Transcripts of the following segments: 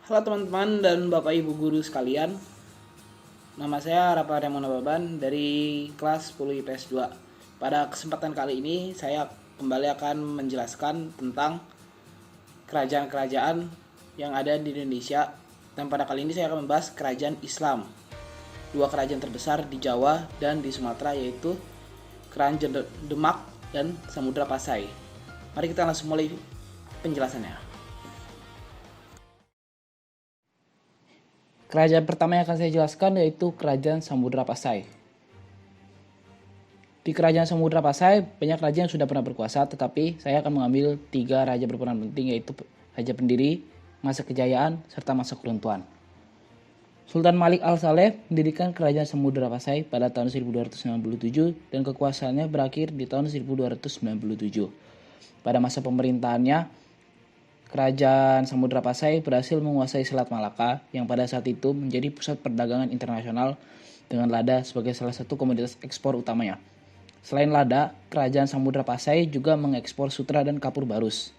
Halo teman-teman dan Bapak Ibu guru sekalian. Nama saya Rafa Remona Baban dari kelas 10 IPS 2. Pada kesempatan kali ini saya kembali akan menjelaskan tentang kerajaan-kerajaan yang ada di Indonesia. Dan pada kali ini saya akan membahas kerajaan Islam. Dua kerajaan terbesar di Jawa dan di Sumatera, yaitu Kerajaan Demak dan Samudra Pasai. Mari kita langsung mulai penjelasannya. Kerajaan pertama yang akan saya jelaskan yaitu Kerajaan Samudra Pasai. Di Kerajaan Samudra Pasai, banyak raja yang sudah pernah berkuasa, tetapi saya akan mengambil 3 raja berperan penting, yaitu Raja Pendiri, masa kejayaan, serta masa keruntuhan. Sultan Malik Al-Saleh mendirikan Kerajaan Samudra Pasai pada tahun 1297 dan kekuasaannya berakhir di tahun 1297. Pada masa pemerintahannya, Kerajaan Samudra Pasai berhasil menguasai Selat Malaka yang pada saat itu menjadi pusat perdagangan internasional dengan lada sebagai salah satu komoditas ekspor utamanya. Selain lada, Kerajaan Samudra Pasai juga mengekspor sutra dan kapur barus.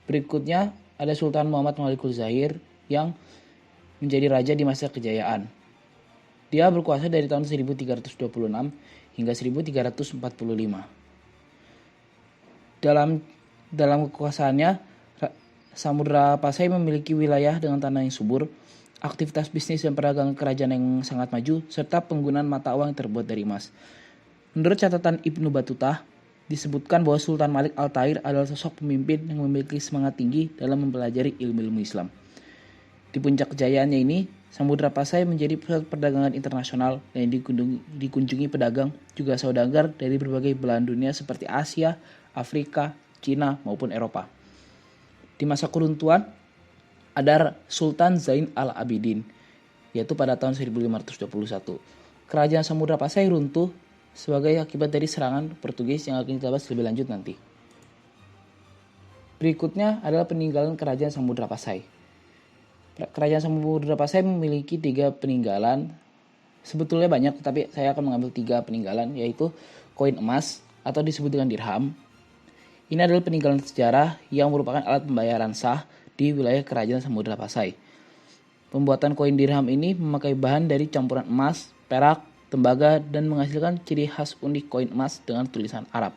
Berikutnya ada Sultan Muhammad Malikul Zahir yang menjadi raja di masa kejayaan. Dia berkuasa dari tahun 1326 hingga 1345. Dalam kekuasaannya, Samudra Pasai memiliki wilayah dengan tanah yang subur, aktivitas bisnis dan perdagangan kerajaan yang sangat maju, serta penggunaan mata uang yang terbuat dari emas. Menurut catatan Ibnu Battuta, disebutkan bahwa Sultan Malik Al-Tahir adalah sosok pemimpin yang memiliki semangat tinggi dalam mempelajari ilmu-ilmu Islam. Di puncak kejayaannya ini, Samudra Pasai menjadi pusat perdagangan internasional yang dikunjungi pedagang juga saudagar dari berbagai belahan dunia seperti Asia, Afrika, Cina maupun Eropa. Di masa keruntuhan, ada Sultan Zain al-Abidin, yaitu pada tahun 1521. Kerajaan Samudra Pasai runtuh sebagai akibat dari serangan Portugis yang akan kita bahas lebih lanjut nanti. Berikutnya adalah peninggalan Kerajaan Samudra Pasai. Kerajaan Samudra Pasai memiliki 3 peninggalan. Sebetulnya banyak, tapi saya akan mengambil 3 peninggalan, yaitu koin emas atau disebut dengan dirham. Ini adalah peninggalan sejarah yang merupakan alat pembayaran sah di wilayah Kerajaan Samudra Pasai. Pembuatan koin dirham ini memakai bahan dari campuran emas, perak, tembaga, dan menghasilkan ciri khas unik koin emas dengan tulisan Arab.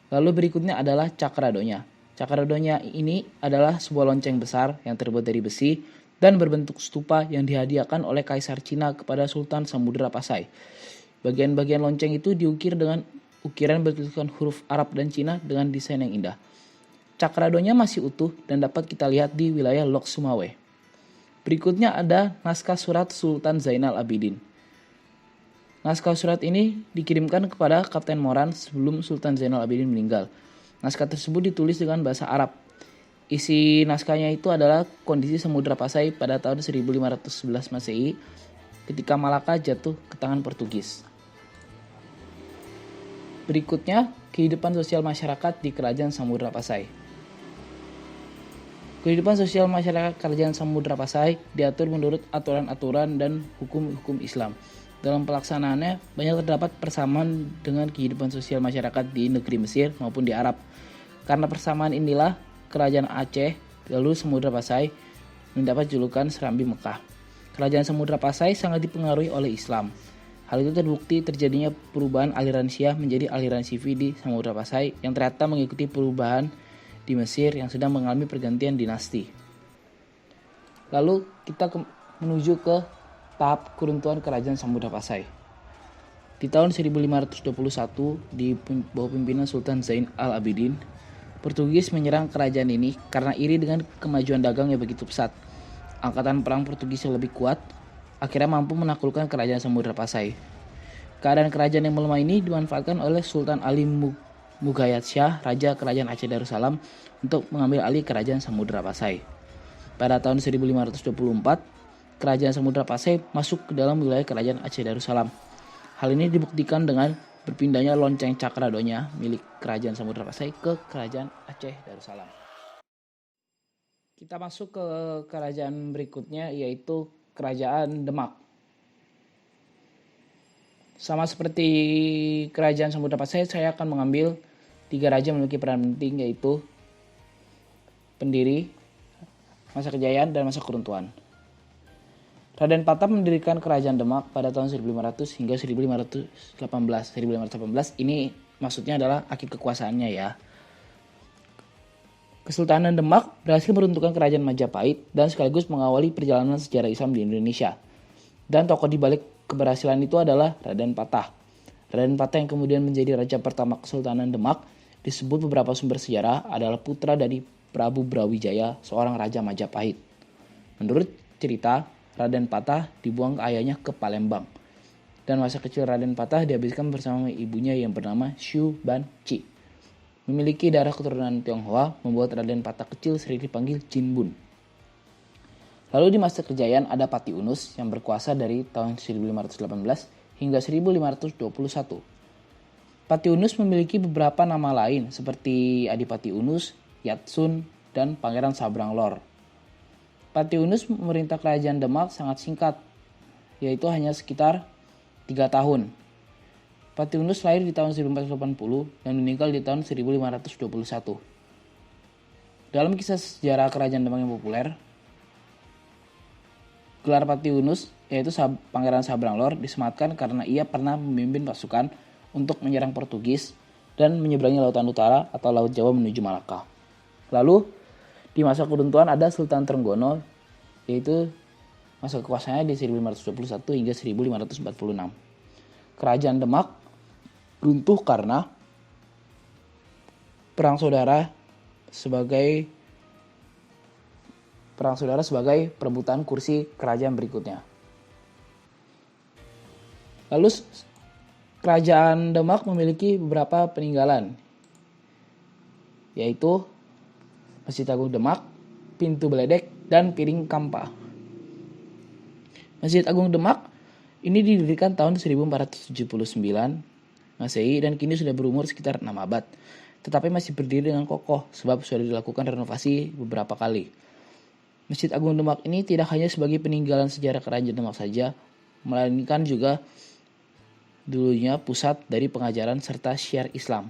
Lalu berikutnya adalah cakradonya. Cakradonya ini adalah sebuah lonceng besar yang terbuat dari besi dan berbentuk stupa yang dihadiahkan oleh Kaisar Cina kepada Sultan Samudra Pasai. Bagian-bagian lonceng itu diukir dengan ukiran bertuliskan huruf Arab dan Cina dengan desain yang indah. Cakradonya masih utuh dan dapat kita lihat di wilayah Lok Sumawe. Berikutnya ada naskah surat Sultan Zainal Abidin. Naskah surat ini dikirimkan kepada Kapten Moran sebelum Sultan Zainal Abidin meninggal. Naskah tersebut ditulis dengan bahasa Arab. Isi naskahnya itu adalah kondisi Samudra Pasai pada tahun 1511 Masehi ketika Malaka jatuh ke tangan Portugis. Berikutnya, kehidupan sosial masyarakat di Kerajaan Samudra Pasai. Kehidupan sosial masyarakat Kerajaan Samudra Pasai diatur menurut aturan-aturan dan hukum-hukum Islam. Dalam pelaksanaannya, banyak terdapat persamaan dengan kehidupan sosial masyarakat di negeri Mesir maupun di Arab. Karena persamaan inilah, Kerajaan Aceh, lalu Samudra Pasai, mendapat julukan Serambi Mekah. Kerajaan Samudra Pasai sangat dipengaruhi oleh Islam. Hal itu terbukti terjadinya perubahan aliran Syiah menjadi aliran Sufi di Samudra Pasai yang ternyata mengikuti perubahan di Mesir yang sedang mengalami pergantian dinasti. Lalu kita menuju ke tahap keruntuhan Kerajaan Samudra Pasai. Di tahun 1521 di bawah pimpinan Sultan Zain al-Abidin, Portugis menyerang kerajaan ini karena iri dengan kemajuan dagang yang begitu pesat. Angkatan perang Portugis yang lebih kuat akhirnya mampu menaklukkan Kerajaan Samudra Pasai. Keadaan kerajaan yang melemah ini dimanfaatkan oleh Sultan Ali Mugayat Shah, Raja Kerajaan Aceh Darussalam, untuk mengambil alih Kerajaan Samudra Pasai. Pada tahun 1524, Kerajaan Samudra Pasai masuk ke dalam wilayah Kerajaan Aceh Darussalam. Hal ini dibuktikan dengan berpindahnya lonceng cakradonya milik Kerajaan Samudra Pasai ke Kerajaan Aceh Darussalam. Kita masuk ke kerajaan berikutnya, yaitu Kerajaan Demak. Sama seperti Kerajaan Samudra Pasai, saya akan mengambil 3 raja memiliki peran penting, yaitu Pendiri, Masa kejayaan dan masa keruntuhan. Raden Patah mendirikan kerajaan Demak pada tahun 1500 hingga 1518. 1518 ini maksudnya adalah akhir kekuasaannya ya. Kesultanan Demak berhasil meruntuhkan kerajaan Majapahit dan sekaligus mengawali perjalanan sejarah Islam di Indonesia. Dan tokoh di balik keberhasilan itu adalah Raden Patah. Raden Patah yang kemudian menjadi raja pertama Kesultanan Demak disebut beberapa sumber sejarah adalah putra dari Prabu Brawijaya, seorang raja Majapahit. Menurut cerita, Raden Patah dibuang ke ayahnya ke Palembang. Dan masa kecil Raden Patah dihabiskan bersama ibunya yang bernama Xu Ban Ci. Memiliki darah keturunan Tionghoa, membuat Raden Patah kecil sering dipanggil Jin Bun. Lalu di masa kejayaan ada Pati Unus yang berkuasa dari tahun 1518 hingga 1521. Pati Unus memiliki beberapa nama lain seperti Adipati Unus, Yatsun, dan Pangeran Sabrang-Lor. Pati Unus memerintah kerajaan Demak sangat singkat, yaitu hanya sekitar 3 tahun. Pati Unus lahir di tahun 1480 dan meninggal di tahun 1521. Dalam kisah sejarah kerajaan Demak yang populer, gelar Pati Unus, yaitu Pangeran Sabrang-Lor, disematkan karena ia pernah memimpin pasukan untuk menyerang Portugis dan menyeberangi Lautan Utara atau Laut Jawa menuju Malaka. Lalu, di masa keruntuhan ada Sultan Trenggono, yaitu masa kekuasaannya di 1521 hingga 1546. Kerajaan Demak runtuh karena perang saudara sebagai perebutan kursi kerajaan berikutnya. Lalu kerajaan Demak memiliki beberapa peninggalan, yaitu Masjid Agung Demak, Pintu Beledek, dan Piring Kampa. Masjid Agung Demak ini didirikan tahun 1479 Masehi dan kini sudah berumur sekitar 6 abad. Tetapi masih berdiri dengan kokoh sebab sudah dilakukan renovasi beberapa kali. Masjid Agung Demak ini tidak hanya sebagai peninggalan sejarah kerajaan Demak saja, melainkan juga dulunya pusat dari pengajaran serta syiar Islam.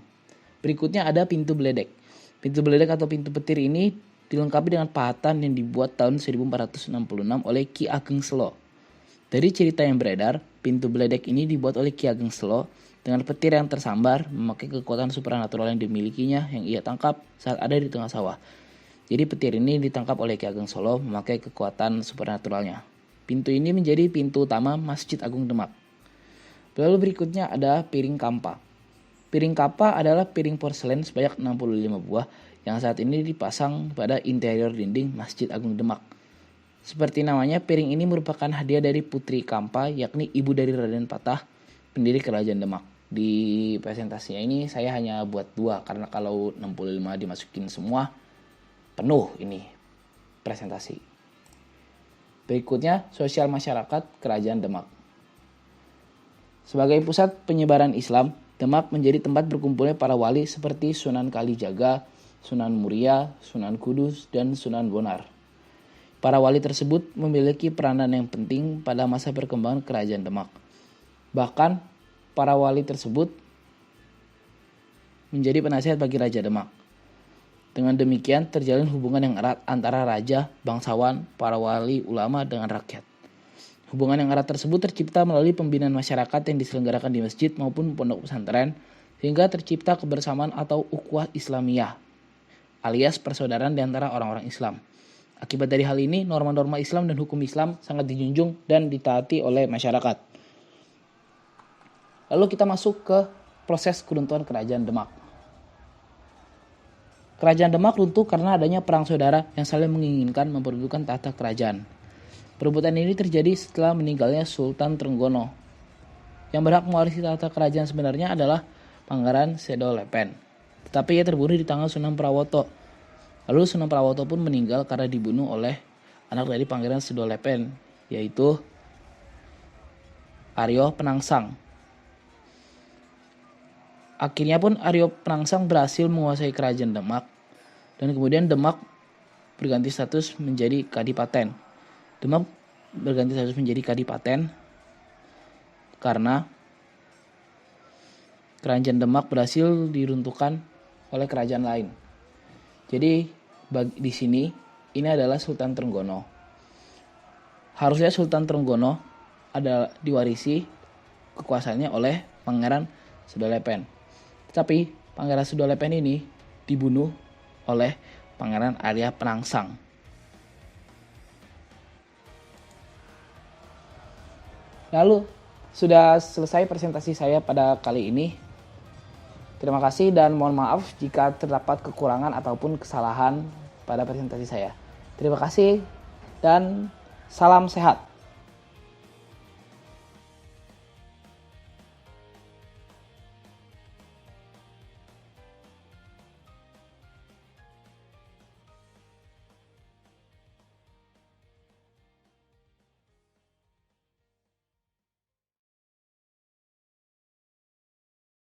Berikutnya ada Pintu Beledek. Pintu beledek atau pintu petir ini dilengkapi dengan pahatan yang dibuat tahun 1466 oleh Ki Ageng Selo. Dari cerita yang beredar, pintu beledek ini dibuat oleh Ki Ageng Selo dengan petir yang tersambar memakai kekuatan supranatural yang dimilikinya yang ia tangkap saat ada di tengah sawah. Jadi petir ini ditangkap oleh Ki Ageng Selo memakai kekuatan supernaturalnya. Pintu ini menjadi pintu utama Masjid Agung Demak. Lalu berikutnya ada Piring Kampa. Piring Kampa adalah piring porselen sebanyak 65 buah yang saat ini dipasang pada interior dinding Masjid Agung Demak. Seperti namanya, piring ini merupakan hadiah dari Putri Kampa, yakni ibu dari Raden Patah, pendiri kerajaan Demak. Di presentasinya ini saya hanya buat 2 karena kalau 65 dimasukin semua penuh ini presentasi. Berikutnya, sosial masyarakat kerajaan Demak. Sebagai pusat penyebaran Islam, Demak menjadi tempat berkumpulnya para wali seperti Sunan Kalijaga, Sunan Muria, Sunan Kudus, dan Sunan Bonar. Para wali tersebut memiliki peranan yang penting pada masa perkembangan kerajaan Demak. Bahkan, para wali tersebut menjadi penasihat bagi Raja Demak. Dengan demikian, terjalin hubungan yang erat antara raja, bangsawan, para wali, ulama, dengan rakyat. Hubungan yang erat tersebut tercipta melalui pembinaan masyarakat yang diselenggarakan di masjid maupun pondok pesantren, sehingga tercipta kebersamaan atau ukhuwah Islamiyah, alias persaudaraan di antara orang-orang Islam. Akibat dari hal ini, norma-norma Islam dan hukum Islam sangat dijunjung dan ditaati oleh masyarakat. Lalu kita masuk ke proses keruntuhan kerajaan Demak. Kerajaan Demak runtuh karena adanya perang saudara yang saling menginginkan memperebutkan tahta kerajaan. Perebutan ini terjadi setelah meninggalnya Sultan Trenggono. Yang berhak mewarisi tahta kerajaan sebenarnya adalah Pangeran Sedolepen. Tetapi ia terbunuh di tangan Sunan Prawoto. Lalu Sunan Prawoto pun meninggal karena dibunuh oleh anak dari Pangeran Sedolepen, yaitu Aryo Penangsang. Akhirnya pun Aryo Penangsang berhasil menguasai kerajaan Demak, dan kemudian Demak berganti status menjadi kadipaten. Demak berganti status menjadi kadipaten karena kerajaan Demak berhasil diruntuhkan oleh kerajaan lain. Jadi di sini ini adalah Sultan Trenggono. Harusnya Sultan Trenggono adalah diwarisi kekuasaannya oleh Pangeran Sudolepen. Tetapi Pangeran Sudolepen ini dibunuh oleh Pangeran Arya Penangsang. Lalu sudah selesai presentasi saya pada kali ini. Terima kasih dan mohon maaf jika terdapat kekurangan ataupun kesalahan pada presentasi saya. Terima kasih dan salam sehat.